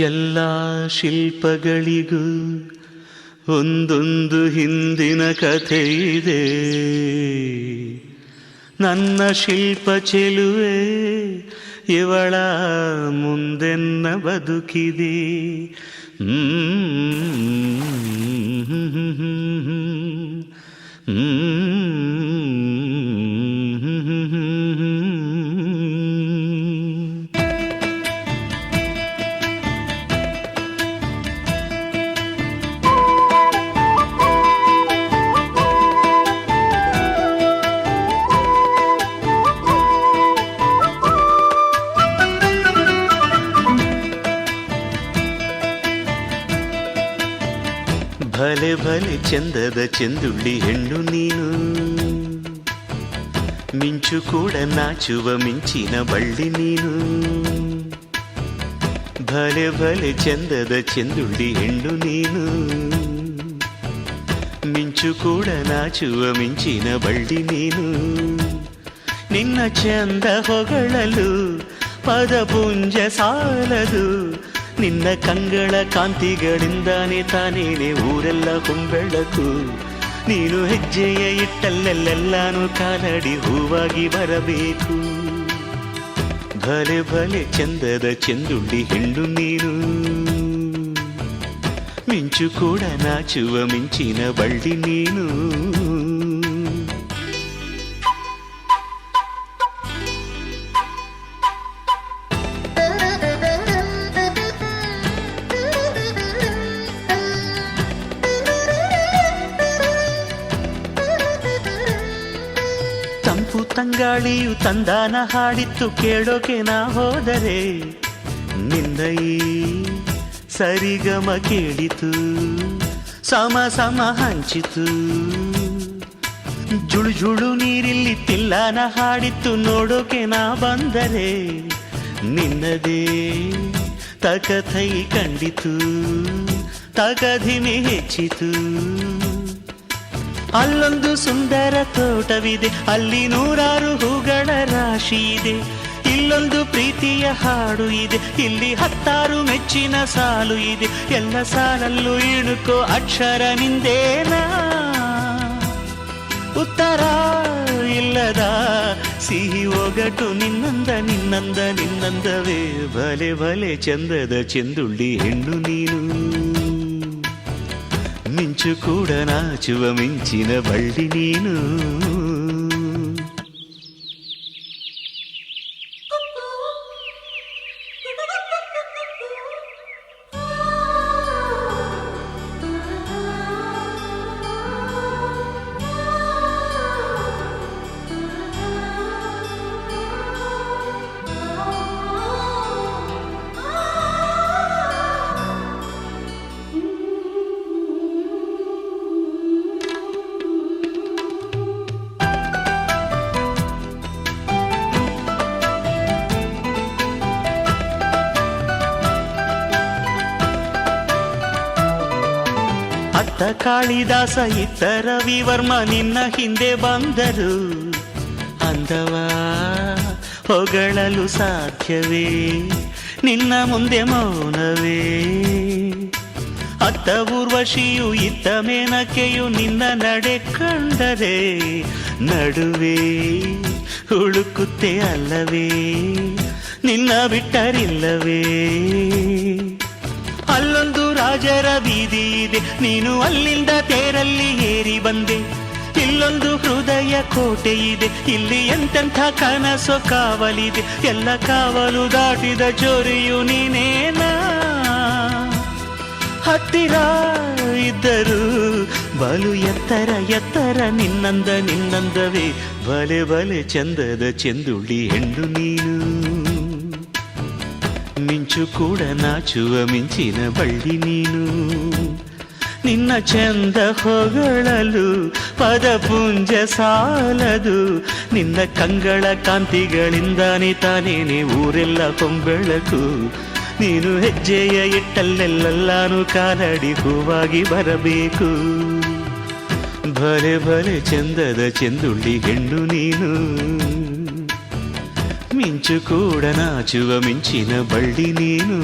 ಎಲ್ಲ ಶಿಲ್ಪಗಳಿಗೂ ಒಂದೊಂದು ಹಿಂದಿನ ಕಥೆ ಇದೆ. ನನ್ನ ಶಿಲ್ಪ ಚೆಲುವೆ ಇವಳ ಮುಂದೆನ್ನ ಬದುಕಿದೆ. ಭಲೆ ಭಲೆ ಚಂದದ ಚೆಂದುಳ್ಳಿ ಹೆಣ್ಣು ನೀನು, ಮಿಂಚು ಕೂಡ ನಾಚುವ ಮಿಂಚಿನ ಬಳ್ಳಿ ನೀನು. ಭಲೆ ಭಲೆ ಚಂದದ ಚೆಂದುಳ್ಳಿ ಹೆಣ್ಣು ನೀನು, ಮಿಂಚು ಕೂಡ ನಾಚುವ ಮಿಂಚಿನ ಬಳ್ಳಿ ನೀನು. ನಿನ್ನ ಚಂದ ಹೊಗಳಲು ಪದಪುಂಜ ಸಾಲದು, ನಿನ್ನ ಕಂಗಳ ಕಾಂತಿಗಳಿಂದಾನೆ ತಾನೇನೆ ಊರೆಲ್ಲ ಹೊಂಬೆಳಕು. ನೀನು ಹೆಜ್ಜೆಯ ಇಟ್ಟಲ್ಲೆಲ್ಲೆಲ್ಲಾನು ಕಾಲಡಿ ಹೂವಾಗಿ ಬರಬೇಕು. ಭಲೆ ಭಲೆ ಚಂದದ ಚೆಂದುಳ್ಳಿ ಹೆಣ್ಣು ನೀನು, ಮಿಂಚು ಕೂಡ ನಾಚುವ ಮಿಂಚಿನ ಬಳ್ಳಿ ನೀನು. ತಂಪು ತಂಗಾಳಿಯು ತಂದಾನ ಹಾಡಿತ್ತು ಕೇಳೋಕೆ ನಾ ಹೋದರೆ, ನಿನ್ನ ಈ ಸರಿಗಮ ಕೇಳಿತು ಸಮ ಸಮ ಹಂಚಿತು. ಜುಳು ಜುಳು ನೀರಿಲ್ಲಿ ತಿಲ್ಲಾನ ಹಾಡಿತ್ತು ನೋಡೋಕೆ ನಾ ಬಂದರೆ, ನಿನ್ನದೇ ತಕಥೈ ಕಂಡಿತು ತಕಧಿಮೆ ಹೆಚ್ಚಿತು. ಅಲ್ಲೊಂದು ಸುಂದರ ತೋಟವಿದೆ, ಅಲ್ಲಿ ನೂರಾರು ಹೂಗಳ ರಾಶಿ ಇದೆ. ಇಲ್ಲೊಂದು ಪ್ರೀತಿಯ ಹಾಡು ಇದೆ, ಇಲ್ಲಿ 10 ಮೆಚ್ಚಿನ ಸಾಲು ಇದೆ. ಎಲ್ಲ ಸಾಲಲ್ಲೂ ಇಣುಕೋ ಅಕ್ಷರ ನಿಂದೇನಾ, ಉತ್ತರ ಇಲ್ಲದ ಸಿಹಿ ಒಗಟು ನಿನ್ನಂದ ನಿನ್ನಂದ ನಿನ್ನಂದವೇ. ಭಲೆ ಭಲೆ ಚಂದದ ಚೆಂದುಳ್ಳಿ ಹೆಣ್ಣು ನೀನು, ಮಿಂಚು ಕೂಡ ನಾಚುವ ಮಿಂಚಿನ ಬಳ್ಳಿ ನೀನು. ಅತ್ತ ಕಾಳಿದಾಸ ಇತ್ತ ರವಿವರ್ಮ ನಿನ್ನ ಹಿಂದೆ ಬಂದರು. ಅಂದವ ಹೊಗಳಲು ಸಾಧ್ಯವೇ, ನಿನ್ನ ಮುಂದೆ ಮೌನವೇ. ಅತ್ತ ಊರ್ವಶಿಯು ಇತ್ತ ಮೇನಕೆಯು ನಿನ್ನ ನಡೆ ಕಂಡರೆ, ನಡುವೆ ಹುಡುಕುತ್ತೆ ಅಲ್ಲವೇ, ನಿನ್ನ ಬಿಟ್ಟರಿಲ್ಲವೇ. ಅಲ್ಲೊಂದು ರಾಜರ ಬೀದಿ ಇದೆ, ನೀನು ಅಲ್ಲಿಂದ ತೇರಲ್ಲಿ ಏರಿ ಬಂದೆ. ಇಲ್ಲೊಂದು ಹೃದಯ ಕೋಟೆ ಇದೆ, ಇಲ್ಲಿ ಎಂತೆಂಥ ಕನಸು ಕಾವಲಿದೆ. ಎಲ್ಲ ಕಾವಲು ದಾಟಿದ ಚೋರಿಯು ನೀನೇನಾ, ಹತ್ತಿರ ಇದ್ದರು ಬಲು ಎತ್ತರ ಎತ್ತರ ನಿನ್ನಂದ ನಿನ್ನಂದವೇ. ಭಲೆ ಭಲೆ ಚಂದದ ಚೆಂದುಳ್ಳಿ ಹೆಣ್ಣು ನೀನು, ಮಿಂಚು ಕೂಡ ನಾಚುವ ಮಿಂಚಿನ ಬಳ್ಳಿ ನೀನು. ನಿನ್ನ ಚಂದ ಹೊಗಳಲು ಪದಪುಂಜ ಸಾಲದು, ನಿನ್ನ ಕಂಗಳ ಕಾಂತಿಗಳಿಂದಾನೆ ತಾನೇನೆ ಊರೆಲ್ಲ ಹೊಂಬೆಳಕು. ನೀನು ಹೆಜ್ಜೆಯ ಇಟ್ಟಲ್ಲೆಲ್ಲಾನು ಕಾಲಡಿ ಹೂವಾಗಿ ಬರಬೇಕು. ಭಲೆ ಭಲೆ ಚಂದದ ಚೆಂದುಳ್ಳಿ ಹೆಣ್ಣು ನೀನು, ಮಿಂಚು ಕೂಡ ನಾಚುವ ಮಿಂಚಿನ ಬಳ್ಳಿ ನೀನು.